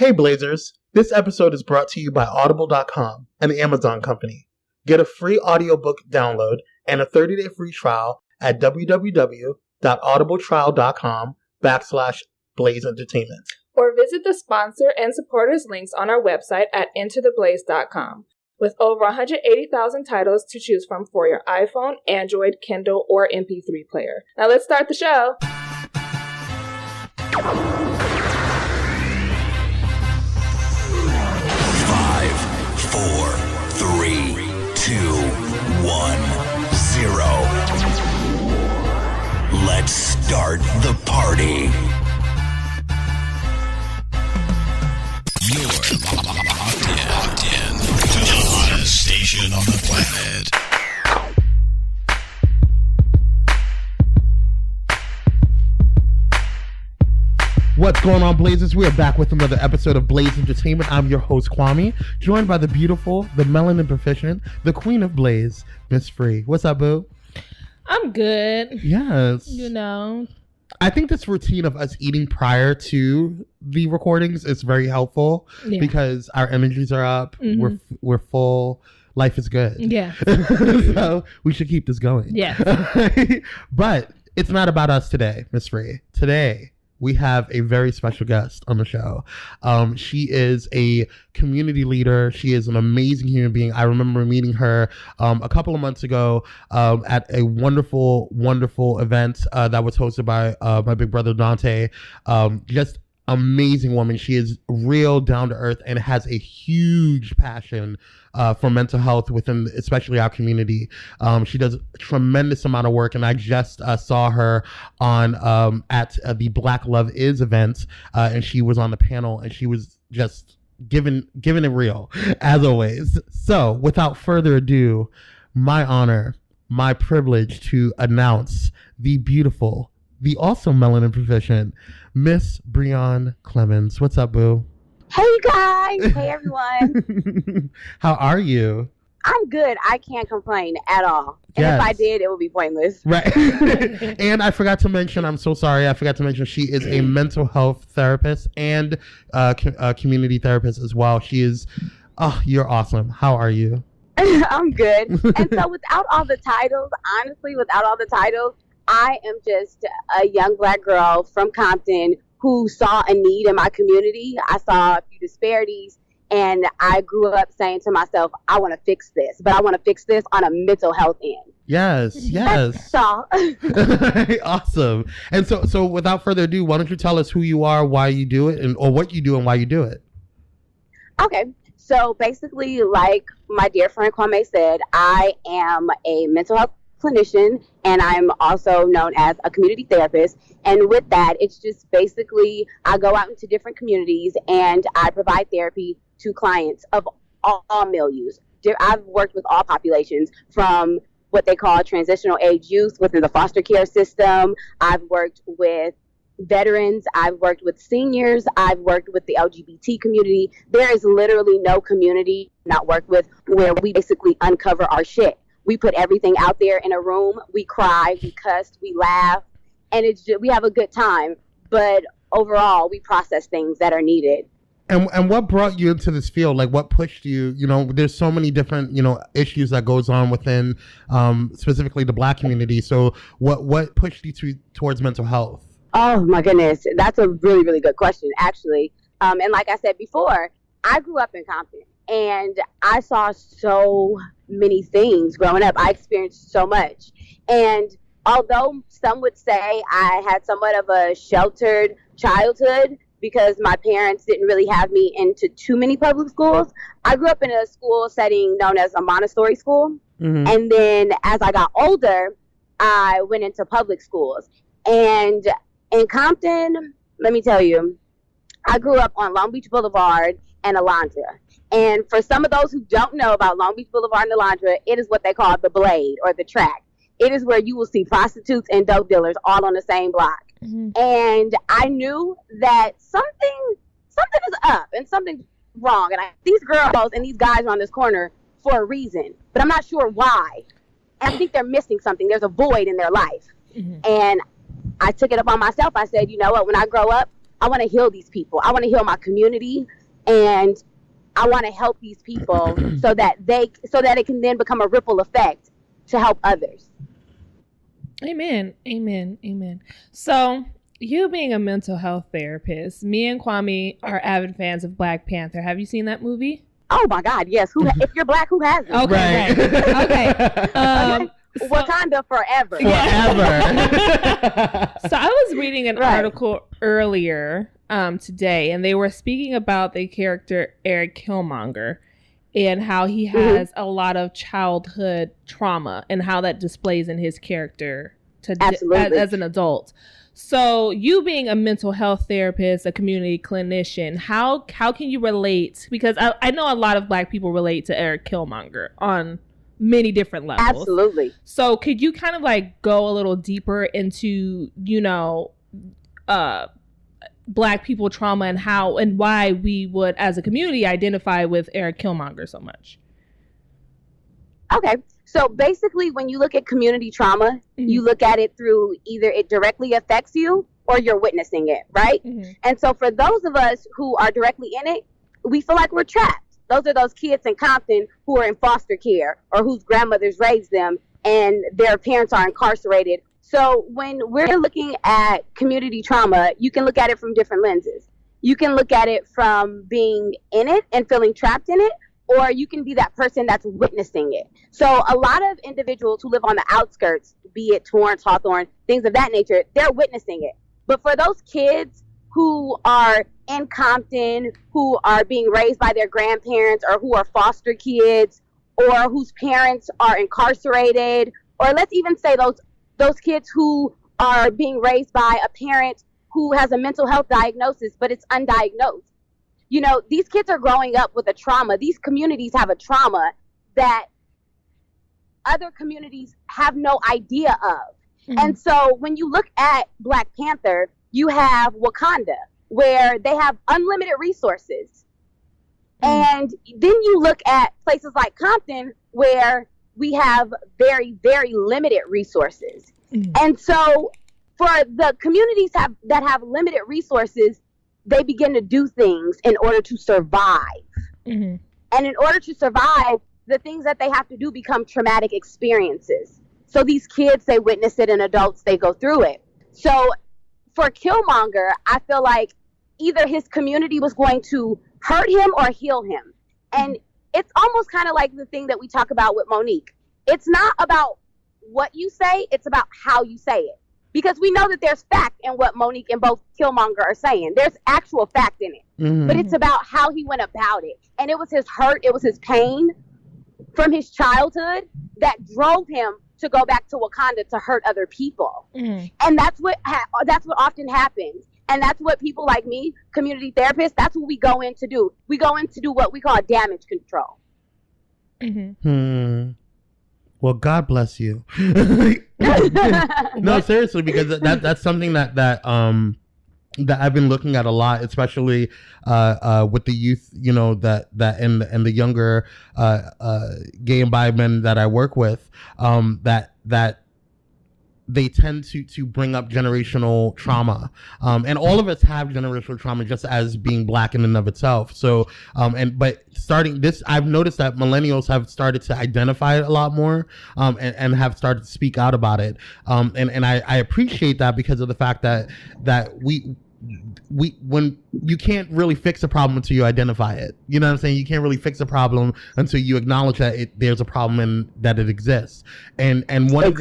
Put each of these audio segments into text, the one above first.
Hey Blazers, this episode is brought to you by Audible.com, an Amazon company. Get a free audiobook download and a 30-day free trial at www.audibletrial.com/Blaze Entertainment. Or visit the sponsor and supporters links on our website at intotheblaze.com. With over 180,000 titles to choose from for your iPhone, Android, Kindle, or MP3 player. Now let's start the show. 4, 3, 2, 1, 0. Let's start the party. You're locked in to the hottest station on the planet. What's going on, Blazers? We are back with another episode of Blaze Entertainment. I'm your host, Kwame, joined by the beautiful, the melanin proficient, the queen of Blaze, Miss Free. What's up, boo? I'm good. Yes. You know. I think this routine of us eating prior to the recordings is very helpful because our energies are up. Mm-hmm. We're full. Life is good. Yeah. So we should keep this going. Yeah. But it's not about us today, Miss Free. Today, we have a very special guest on the show. She is a community leader. She is an amazing human being. I remember meeting her a couple of months ago at a wonderful, wonderful event that was hosted by my big brother, Dante. Just amazing woman. She is real down to earth and has a huge passion for mental health within especially our community. She does a tremendous amount of work, and I just saw her on at the Black Love Is event, and she was on the panel, and she was just giving it real as always. So without further ado, my honor, my privilege to announce the beautiful, the also melanin proficient, Miss Breyon Clemmons. What's up, boo? Hey, you guys. Hey, everyone. How are you? I'm good. I can't complain at all. And yes. If I did, it would be pointless. Right. And I forgot to mention, I'm so sorry, I forgot to mention she is a mental health therapist and community therapist as well. She is, you're awesome. How are you? I'm good. And so without all the titles, honestly, I am just a young Black girl from Compton who saw a need in my community. I saw a few disparities, and I grew up saying to myself, I want to fix this, but I want to fix this on a mental health end. Yes. That's all. Awesome. And so without further ado, why don't you tell us who you are, why you do it, or what you do and why you do it? Okay. So basically, like my dear friend Kwame said, I am a mental health clinician, and I'm also known as a community therapist. And with that, it's just basically I go out into different communities and I provide therapy to clients of all milieus. I've worked with all populations, from what they call transitional age youth within the foster care system. I've worked with veterans. I've worked with seniors. I've worked with the LGBT community. There is literally no community not worked with where we basically uncover our shit. We put everything out there in a room. We cry, we cuss, we laugh, and it's just, we have a good time. But overall, we process things that are needed. And what brought you into this field? Like, what pushed you? You know, there's so many different, issues that goes on within specifically the Black community. So what pushed you towards mental health? Oh, my goodness. That's a really, really good question, actually. And like I said before, I grew up in Compton. And I saw so many things growing up. I experienced so much. And although some would say I had somewhat of a sheltered childhood because my parents didn't really have me into too many public schools, I grew up in a school setting known as a Montessori school. Mm-hmm. And then as I got older, I went into public schools. And in Compton, let me tell you, I grew up on Long Beach Boulevard and Alondra. And for some of those who don't know about Long Beach Boulevard and Alondra, it is what they call the Blade or the track. It is where you will see prostitutes and dope dealers all on the same block. Mm-hmm. And I knew that something is up and something's wrong. And these girls and these guys are on this corner for a reason, but I'm not sure why. And I think they're missing something. There's a void in their life. Mm-hmm. And I took it upon myself. I said, you know what, when I grow up, I want to heal these people. I want to heal my community, and I want to help these people so that it can then become a ripple effect to help others. Amen. Amen. Amen. So, you being a mental health therapist, me and Kwame are avid fans of Black Panther. Have you seen that movie? Oh my God, yes. If you're Black, who hasn't? Okay. Right. Okay. Wakanda forever. Forever. So I was reading an article earlier today, and they were speaking about the character Eric Killmonger and how he has a lot of childhood trauma and how that displays in his character as an adult. So you being a mental health therapist, a community clinician, how can you relate? Because I know a lot of Black people relate to Eric Killmonger on many different levels. Absolutely. So could you kind of like go a little deeper into, Black people trauma and how and why we would as a community identify with Eric Killmonger so much? Okay. So basically when you look at community trauma, you look at it through either it directly affects you or you're witnessing it, right? And so for those of us who are directly in it, we feel like we're trapped. Those are those kids in Compton who are in foster care or whose grandmothers raised them and their parents are incarcerated. So when we're looking at community trauma, you can look at it from different lenses. You can look at it from being in it and feeling trapped in it, or you can be that person that's witnessing it. So a lot of individuals who live on the outskirts, be it Torrance, Hawthorne, things of that nature, they're witnessing it. But for those kids who are in Compton, who are being raised by their grandparents or who are foster kids or whose parents are incarcerated, or let's even say those kids who are being raised by a parent who has a mental health diagnosis, but it's undiagnosed. These kids are growing up with a trauma. These communities have a trauma that other communities have no idea of. And so when you look at Black Panther, you have Wakanda, where they have unlimited resources. And then you look at places like Compton, where we have very, very limited resources. And so for the communities that have limited resources, they begin to do things in order to survive. And in order to survive, the things that they have to do become traumatic experiences. So these kids, they witness it, and adults, they go through it. So for Killmonger, I feel like either his community was going to hurt him or heal him. And it's almost kind of like the thing that we talk about with Monique. It's not about what you say, it's about how you say it. Because we know that there's fact in what Monique and both Killmonger are saying. There's actual fact in it. But it's about how he went about it. And it was his hurt, it was his pain from his childhood that drove him to go back to Wakanda to hurt other people. And that's what often happens. And that's what people like me, community therapists, that's what we go in to do. We go in to do what we call damage control. Well, God bless you. No, seriously, because that's something that I've been looking at a lot, especially with the youth, that and the younger gay and bi men that I work with, that they tend to bring up generational trauma, and all of us have generational trauma just as being Black in and of itself. So but starting this, I've noticed that millennials have started to identify it a lot more, and have started to speak out about it, and I appreciate that because of the fact that we when you can't really fix a problem until you identify it. You know what I'm saying? You can't really fix a problem until you acknowledge that there's a problem and that it exists. And one of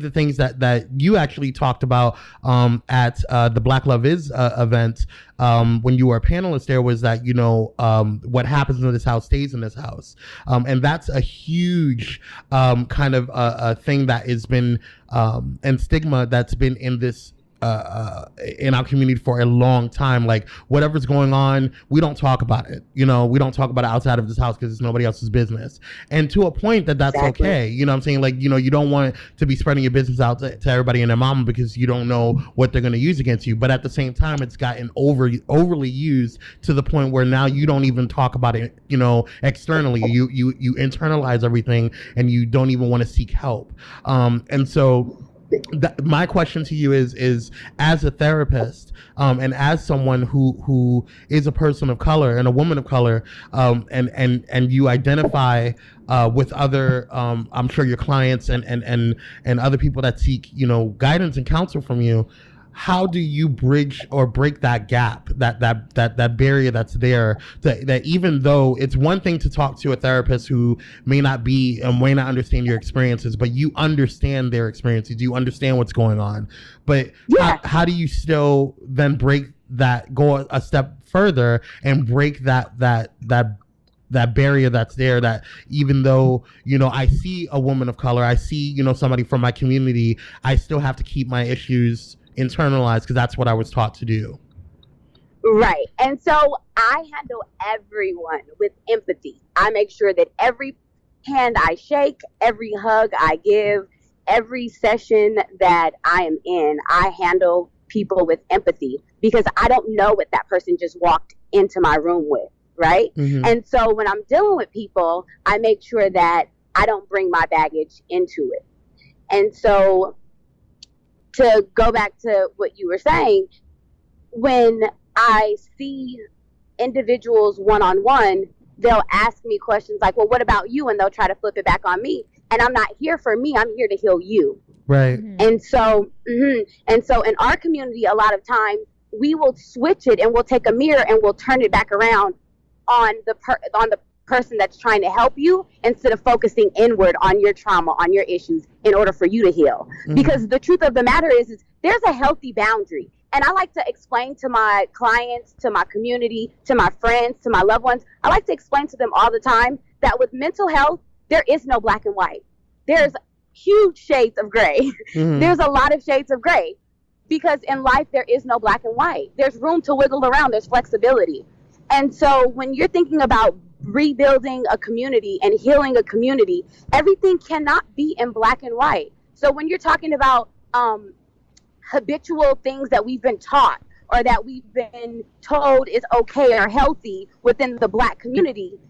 the things that you actually talked about at the Black Love Is event when you were a panelist there was that what happens in this house stays in this house, and that's a huge kind of a thing that has been and stigma that's been in this in our community for a long time. Like, whatever's going on, we don't talk about it. We don't talk about it outside of this house because it's nobody else's business. And to a point that's okay. You know what I'm saying? Like, you don't want to be spreading your business out to everybody and their mama because you don't know what they're going to use against you. But at the same time, it's gotten overly used to the point where now you don't even talk about it, externally. You internalize everything and you don't even want to seek help. And so my question to you is as a therapist, and as someone who is a person of color and a woman of color, and you identify with other, I'm sure your clients and other people that seek, guidance and counsel from you. How do you bridge or break that gap, that barrier that's there, that even though it's one thing to talk to a therapist who may not understand your experiences, but you understand their experiences, you understand what's going on, but how do you still then go a step further and break that barrier that's there, that even though, I see a woman of color, I see, somebody from my community, I still have to keep my issues internalized because that's what I was taught to do. Right. And so I handle everyone with empathy. I make sure that every hand I shake, every hug I give, every session that I am in, I handle people with empathy because I don't know what that person just walked into my room with. Right. Mm-hmm. And so when I'm dealing with people, I make sure that I don't bring my baggage into it. And so to go back to what you were saying, when I see individuals one-on-one, they'll ask me questions like, well, what about you? And they'll try to flip it back on me. And I'm not here for me. I'm here to heal you. Right. And so, in our community, a lot of times we will switch it and we'll take a mirror and we'll turn it back around on the person that's trying to help you instead of focusing inward on your trauma, on your issues in order for you to heal. Mm-hmm. Because the truth of the matter is there's a healthy boundary. And I like to explain to my clients, to my community, to my friends, to my loved ones, I like to explain to them all the time that with mental health, there is no black and white. There's huge shades of gray. Mm-hmm. There's a lot of shades of gray because in life, there is no black and white. There's room to wiggle around. There's flexibility. And so when you're thinking about rebuilding a community and healing a community, everything cannot be in black and white. So when you're talking about habitual things that we've been taught or that we've been told is okay or healthy within the black community,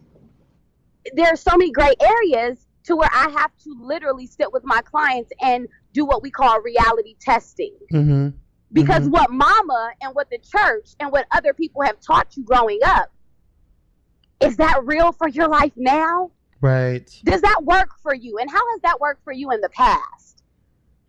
there are so many gray areas to where I have to literally sit with my clients and do what we call reality testing. Mm-hmm. Because what mama and what the church and what other people have taught you growing up, is that real for your life now? Right. Does that work for you? And how has that worked for you in the past?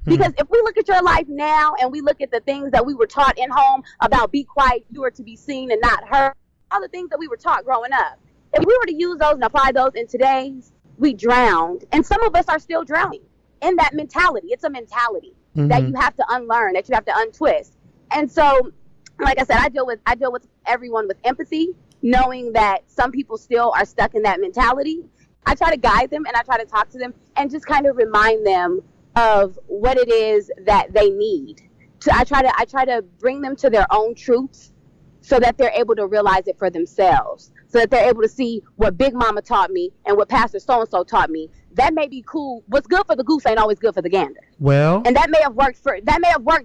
Because if we look at your life now and we look at the things that we were taught in home about be quiet, you are to be seen and not heard, all the things that we were taught growing up, if we were to use those and apply those in today's, we drowned. And some of us are still drowning in that mentality. It's a mentality that you have to unlearn, that you have to untwist. And so, like I said, I deal with everyone with empathy, knowing that some people still are stuck in that mentality. I try to guide them and I try to talk to them and just kind of remind them of what it is that they need. I try to bring them to their own truths so that they're able to realize it for themselves, so that they're able to see what Big Mama taught me and what Pastor so-and-so taught me. That may be cool. What's good for the goose ain't always good for the gander. Well, and that may have worked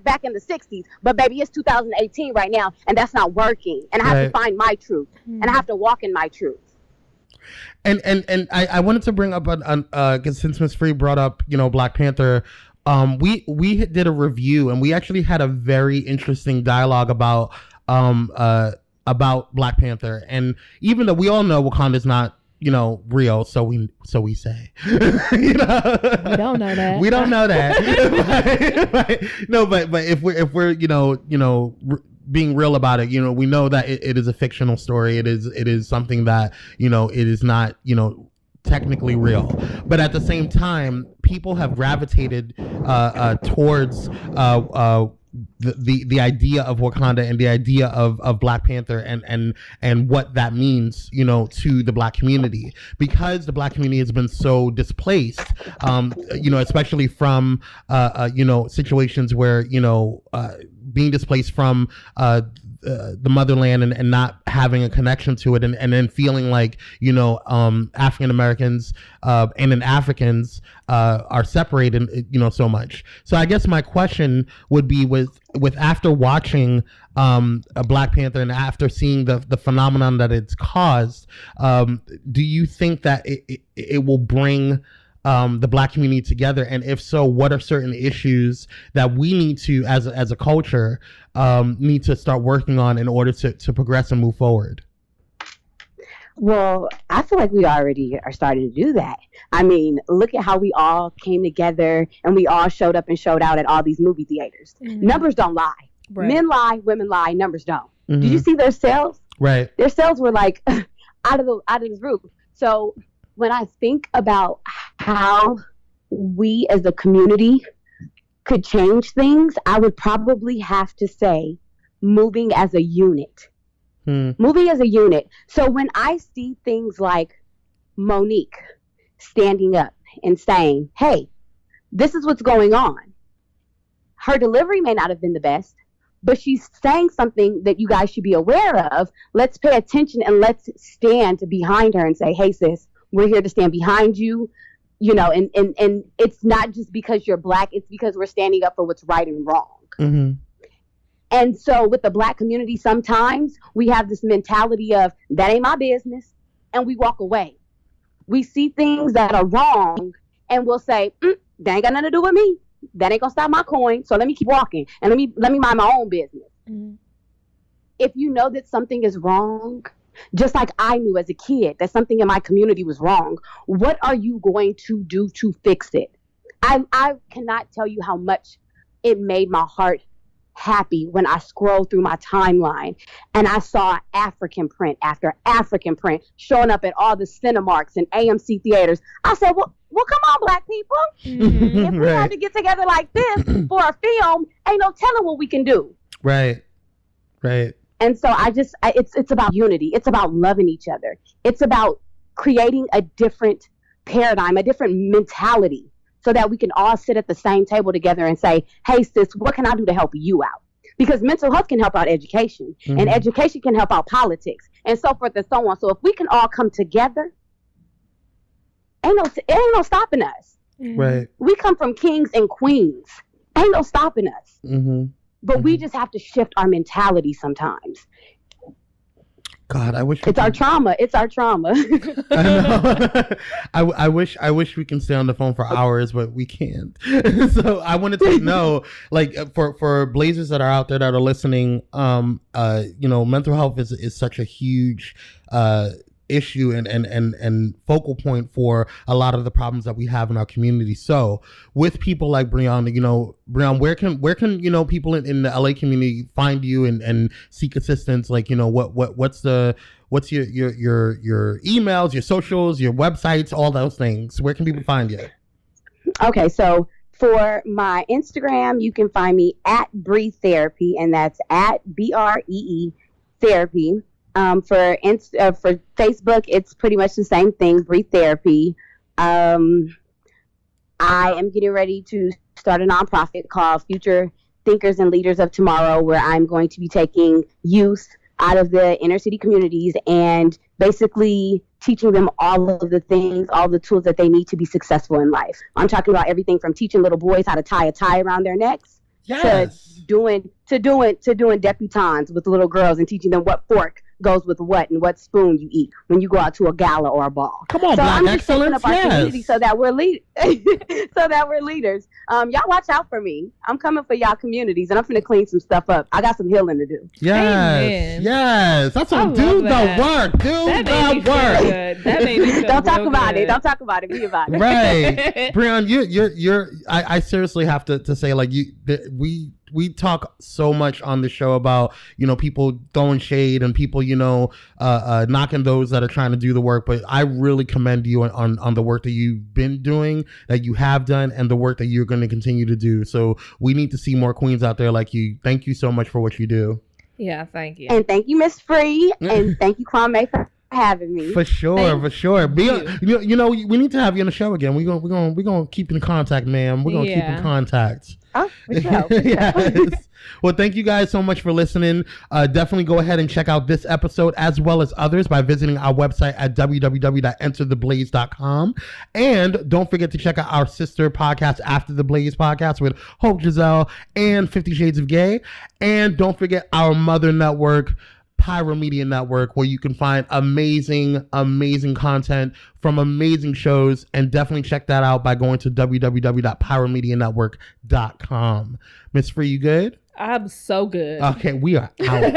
back in the 60s, but baby, it's 2018 right now, and that's not working. And I have to find my truth, and I have to walk in my truth. And I wanted to bring up because since Ms. Free brought up, Black Panther, we did a review and we actually had a very interesting dialogue about Black Panther. And even though we all know Wakanda's not, real, so we say, we don't know that. We don't know that. but if we're being real about it, we know that it is a fictional story. It is something that, it is not, technically real. But at the same time, people have gravitated towards the idea of Wakanda and the idea of Black Panther and what that means, to the Black community, because the Black community has been so displaced, especially from, situations where, being displaced from the motherland and not having a connection to it, and then feeling like, African Americans and then Africans are separated, so much. So I guess my question would be with after watching a Black Panther and after seeing the phenomenon that it's caused, do you think that it will bring the Black community together? And if so, what are certain issues that we need to, as a culture, need to start working on in order to progress and move forward? Well, I feel like we already are starting to do that. I mean, look at how we all came together and we all showed up and showed out at all these movie theaters. Mm-hmm. Numbers don't lie. Right. Men lie, women lie, numbers don't. Mm-hmm. Did you see their sales? Right. Their sales were like out of this roof. So when I think about how we as a community could change things, I would probably have to say moving as a unit. Moving as a unit. So when I see things like Monique standing up and saying, hey, this is what's going on. Her delivery may not have been the best, but she's saying something that you guys should be aware of. Let's pay attention and let's stand behind her and say, hey, sis, we're here to stand behind you. You know, and it's not just because you're Black, it's because we're standing up for what's right and wrong. Mm-hmm. And so with the Black community, sometimes we have this mentality of that ain't my business. And we walk away. We see things that are wrong and we'll say, that ain't got nothing to do with me. That ain't gonna stop my coin. So let me keep walking and let me mind my own business. Mm-hmm. If you know that something is wrong, just like I knew as a kid that something in my community was wrong, what are you going to do to fix it? I cannot tell you how much it made my heart happy when I scrolled through my timeline and I saw African print after African print showing up at all the Cinemarks and AMC theaters. I said, well, come on, Black people. Mm-hmm. If we had to get together like this for a film, ain't no telling what we can do. Right. And so it's about unity. It's about loving each other. It's about creating a different paradigm, a different mentality, so that we can all sit at the same table together and say, hey, sis, what can I do to help you out? Because mental health can help out education, mm-hmm. and education can help out politics, and so forth and so on. So if we can all come together, it ain't no stopping us. Right. We come from kings and queens. Ain't no stopping us. Mm-hmm. But we just have to shift our mentality sometimes. God, I wish it's our trauma. It's our trauma. I know. I wish we can stay on the phone for hours, but we can't. So I wanted to know, like, for Blazers that are out there that are listening, mental health is such a huge issue and focal point for a lot of the problems that we have in our community. So with people like Breyon, Breyon, where can people in the LA community find you and seek assistance? Like, what's your emails, your socials, your websites, all those things? Where can people find you? Okay, so for my Instagram, you can find me at Bree Therapy, and that's at BREE Therapy. For Facebook, it's pretty much the same thing, Bree Therapy. I am getting ready to start a nonprofit called Future Thinkers and Leaders of Tomorrow, where I'm going to be taking youth out of the inner city communities and basically teaching them all of the things, all the tools that they need to be successful in life. I'm talking about everything from teaching little boys how to tie a tie around their necks, yes, to doing debutantes with little girls and teaching them what fork goes with what and what spoon you eat when you go out to a gala or a ball. Come on, so Black I'm just excellence, up our community so that we're leaders. Y'all watch out for me. I'm coming for y'all communities, and I'm finna clean some stuff up. I got some healing to do. Yes. That's what do the work. Do the work. That made me feel Don't talk about it. Don't talk about it. Be about it. Right, Breyon, you're. I seriously have to say, like, we talk so much on the show about, people throwing shade and people, knocking those that are trying to do the work. But I really commend you on the work that you've been doing, that you have done, and the work that you're going to continue to do. So we need to see more queens out there like you. Thank you so much for what you do. Yeah, thank you. And thank you, Miss Free. And thank you, Kwame, for having me. For sure. We need to have you on the show again. We're gonna keep in contact, man. We're gonna keep in contact. Oh, for sure. Yes. Well, thank you guys so much for listening. Definitely go ahead and check out this episode as well as others by visiting our website at www.entertheblaze.com. And don't forget to check out our sister podcast, After the Blaze podcast, with Hope Giselle and 50 Shades of Gay. And don't forget our mother network, Pyro Media Network, where you can find amazing content from amazing shows, and definitely check that out by going to www.pyromedianetwork.com. Miss Free, you good? I'm so good. Okay, we are out.